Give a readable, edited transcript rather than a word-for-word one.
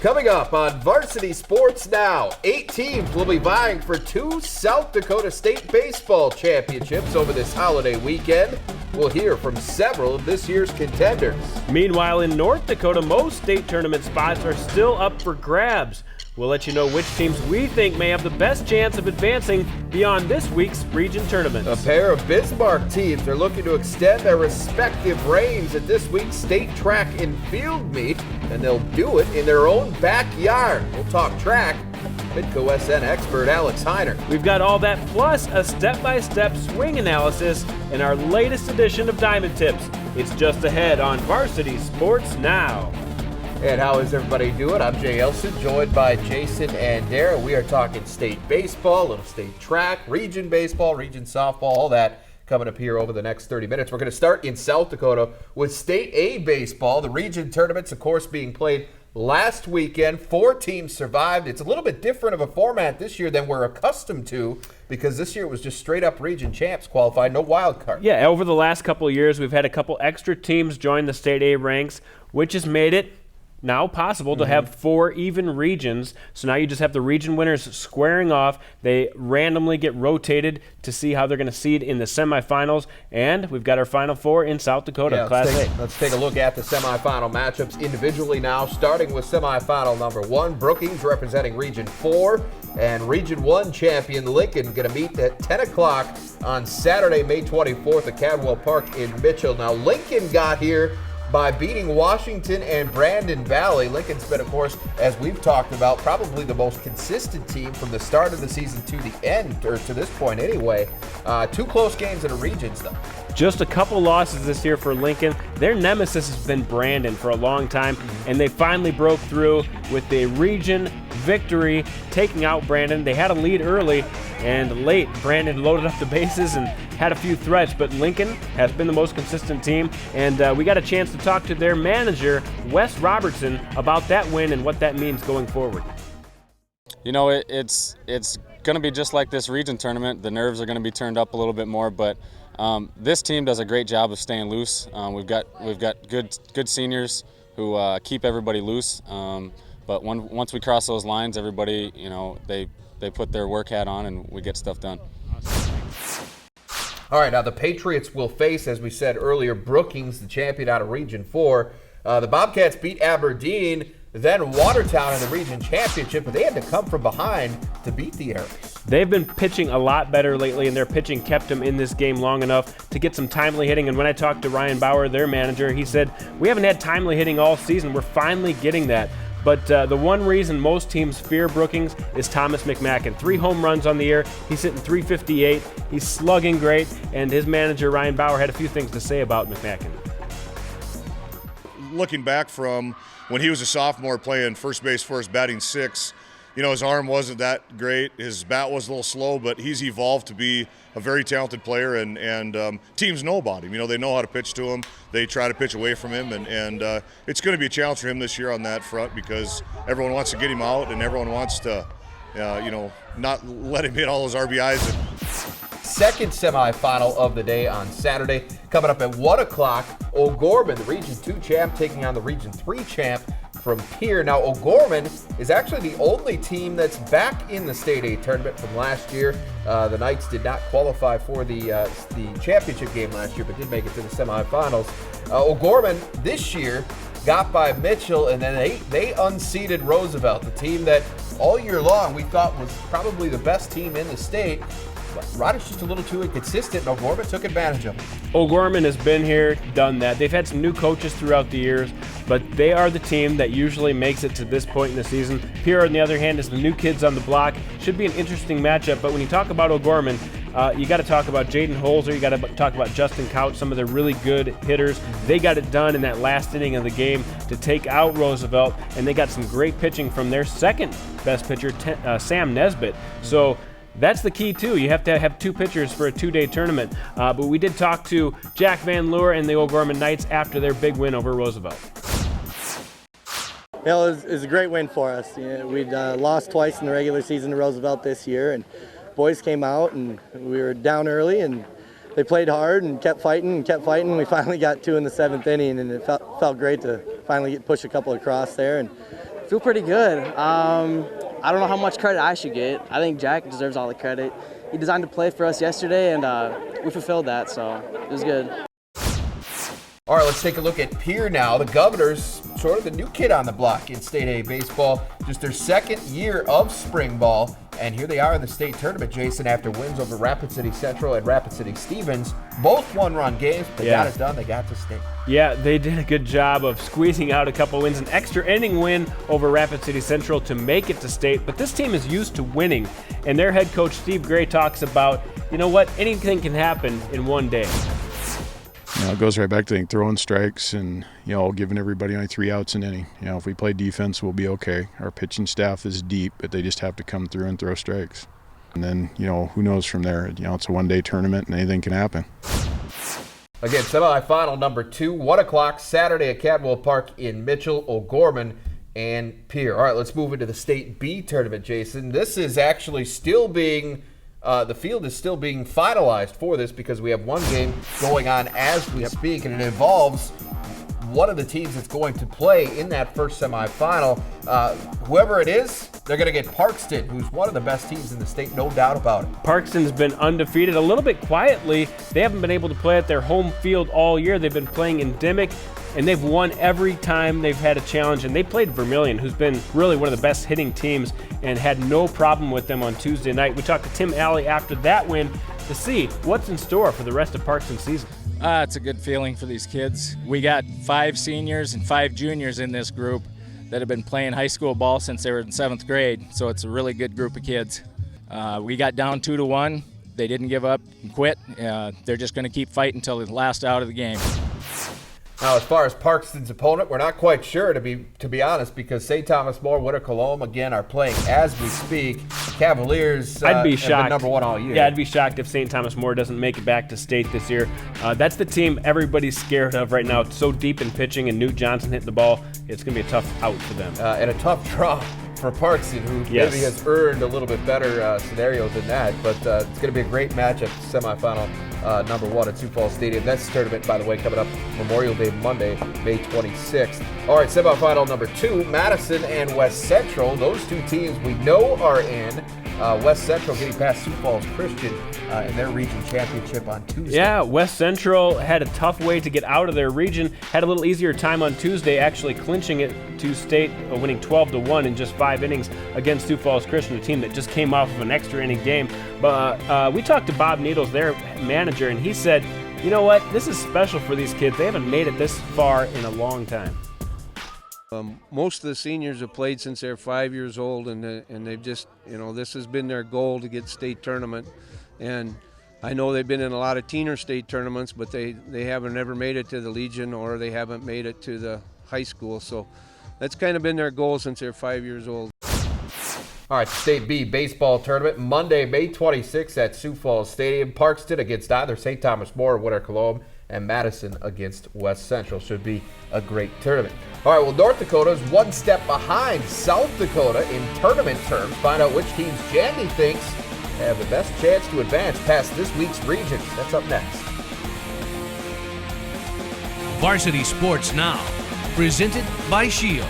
Coming up on Varsity Sports Now, 8 teams will be vying for 2 South Dakota State Baseball Championships over this holiday weekend. We'll hear from several of this year's contenders. Meanwhile, in North Dakota, most state tournament spots are still up for grabs. We'll let you know which teams we think may have the best chance of advancing beyond this week's region tournaments. A pair of Bismarck teams are looking to extend their respective reigns at this week's state track and field meet, and they'll do it in their own backyard. We'll talk track. Midco SN expert Alex Heiner. We've got all that plus a step-by-step swing analysis in our latest edition of Diamond Tips. It's just ahead on Varsity Sports Now. And how is everybody doing? I'm Jay Elson, joined by Jason and Dara. We are talking state baseball, little state track, region baseball, region softball, all that coming up here over the next 30 minutes. We're going to start in South Dakota with State A baseball. The region tournaments, of course, being played last weekend. 4 teams survived. It's a little bit different of a format this year than we're accustomed to, because this year it was just straight up region champs qualified, no wild card. Yeah, over the last couple of years, we've had a couple extra teams join the State A ranks, which has made it now possible to have 4 even regions. So now you just have the region winners squaring off. They randomly get rotated to see how they're going to seed in the semifinals. And we've got our Final 4 in South Dakota, Class A. Let's take a look at the semifinal matchups individually now, starting with semifinal number 1. Brookings representing Region 4 and Region 1 champion Lincoln going to meet at 10 o'clock on Saturday, May 24th at Cadwell Park in Mitchell. Now, Lincoln got here by beating Washington and Brandon Valley. Lincoln's been, of course, as we've talked about, probably the most consistent team from the start of the season to the end, or to this point anyway. 2 close games in the regions, though. Just a couple losses this year for Lincoln. Their nemesis has been Brandon for a long time, and they finally broke through with a region victory, taking out Brandon. They had a lead early, and late, Brandon loaded up the bases and had a few threats, but Lincoln has been the most consistent team, and we got a chance to talk to their manager, Wes Robertson, about that win and what that means going forward. You know, it's going to be just like this region tournament. The nerves are going to be turned up a little bit more, but this team does a great job of staying loose. We've got good seniors who keep everybody loose, but once we cross those lines, everybody, you know, they put their work hat on and we get stuff done. All right, now the Patriots will face, as we said earlier, Brookings, the champion out of Region 4. The Bobcats beat Aberdeen, then Watertown in the region championship, but they had to come from behind to beat the Arrows. They've been pitching a lot better lately, and their pitching kept them in this game long enough to get some timely hitting. And when I talked to Ryan Bauer, their manager, he said, we haven't had timely hitting all season. We're finally getting that. But the one reason most teams fear Brookings is Thomas McMacken. 3 home runs on the year. He's hitting .358. He's slugging great, and his manager, Ryan Bauer, had a few things to say about McMacken. Looking back from when he was a sophomore playing first base first, batting 6, you know, his arm wasn't that great. His bat was a little slow, but he's evolved to be a very talented player, and teams know about him. You know, they know how to pitch to him. They try to pitch away from him, and it's going to be a challenge for him this year on that front because everyone wants to get him out, and everyone wants to, you know, not let him hit all those RBIs. Second semifinal of the day on Saturday. Coming up at 1 o'clock, O'Gorman, the Region 2 champ, taking on the Region 3 champ from Pierre. Now, O'Gorman is actually the only team that's back in the State A tournament from last year. The Knights did not qualify for the championship game last year, but did make it to the semifinals. O'Gorman this year got by Mitchell, and then they unseated Roosevelt, the team that all year long we thought was probably the best team in the state. But Ryder's just a little too inconsistent, and O'Gorman took advantage of it. O'Gorman has been here, done that. They've had some new coaches throughout the years, but they are the team that usually makes it to this point in the season. Pierre, on the other hand, is the new kids on the block. Should be an interesting matchup, but when you talk about O'Gorman, you got to talk about Jaden Holzer. You got to talk about Justin Couch, some of the really good hitters. They got it done in that last inning of the game to take out Roosevelt, and they got some great pitching from their second best pitcher, Sam Nesbitt. So that's the key, too. You have to have 2 pitchers for a 2-day tournament. But we did talk to Jack Van Leur and the O'Gorman Knights after their big win over Roosevelt. Well, it was a great win for us. You know, we'd lost twice in the regular season to Roosevelt this year, and boys came out, and we were down early, and they played hard and kept fighting and kept fighting. We finally got 2 in the 7th inning, and it felt great to finally push a couple across there. And Feel pretty good. I don't know how much credit I should get. I think Jack deserves all the credit. He designed a play for us yesterday, and we fulfilled that, so it was good. All right, let's take a look at Pierre now. The Governors, sort of the new kid on the block in State A baseball, just their second year of spring ball. And here they are in the state tournament, Jason, after wins over Rapid City Central and Rapid City Stevens. Both one-run games. They got it done. They got to state. Yeah, they did a good job of squeezing out a couple wins. An extra inning win over Rapid City Central to make it to state. But this team is used to winning. And their head coach, Steve Gray, talks about, you know what, anything can happen in one day. It goes right back to throwing strikes and, giving everybody only 3 outs an inning. If we play defense, we'll be okay. Our pitching staff is deep, but they just have to come through and throw strikes. And then, who knows from there? It's a one-day tournament and anything can happen. Again, semifinal number 2, 1 o'clock Saturday at Cadwell Park in Mitchell, O'Gorman, and Pierre. All right, let's move into the State B tournament, Jason. This is actually still being the field is still being finalized for this because we have one game going on as we speak, and it involves one of the teams that's going to play in that first semifinal. Whoever it is, they're going to get Parkston, who's one of the best teams in the state, no doubt about it. Parkston's been undefeated a little bit quietly. They haven't been able to play at their home field all year. They've been playing in Dimmick, and they've won every time they've had a challenge. And they played Vermilion, who's been really one of the best hitting teams, and had no problem with them on Tuesday night. We talked to Tim Alley after that win to see what's in store for the rest of Parkston's season. It's a good feeling for these kids. We got 5 seniors and 5 juniors in this group that have been playing high school ball since they were in 7th grade, so it's a really good group of kids. We got down 2-1. They didn't give up and quit. They're just going to keep fighting until the last out of the game. Now, as far as Parkston's opponent, we're not quite sure, to be honest, because St. Thomas More, Winter Cologne, again, are playing as we speak. Cavaliers I'd be have shocked. been number 1 all year. Yeah, I'd be shocked if St. Thomas More doesn't make it back to state this year. That's the team everybody's scared of right now. It's so deep in pitching, and Newt Johnson hitting the ball. It's going to be a tough out for them. And a tough draw for Parkston, who maybe has earned a little bit better scenario than that. But it's going to be a great matchup, semifinal number 1 at Sioux Falls Stadium. That's the tournament, by the way, coming up Memorial Day Monday, May 26th. All right, semifinal number 2, Madison and West Central. Those two teams we know are in. West Central getting past Sioux Falls Christian in their region championship on Tuesday. Yeah, West Central had a tough way to get out of their region. Had a little easier time on Tuesday, actually clinching it to state, winning 12-1 in just 5 innings against Sioux Falls Christian, a team that just came off of an extra inning game. But we talked to Bob Needles, their manager, and he said, you know what, this is special for these kids. They haven't made it this far in a long time. Most of the seniors have played since they're 5 years old, and they've just, this has been their goal to get state tournament. And I know they've been in a lot of teener state tournaments, but they haven't ever made it to the Legion, or they haven't made it to the high school. So that's kind of been their goal since they're 5 years old. All right, State B baseball tournament, Monday, May 26th at Sioux Falls Stadium. Parkston against either St. Thomas More, Winter Cologne, and Madison against West Central. Should be a great tournament. All right, well, North Dakota is 1 step behind South Dakota in tournament terms. Find out which teams Jandy thinks have the best chance to advance past this week's region. That's up next. Varsity Sports Now, presented by Sioux.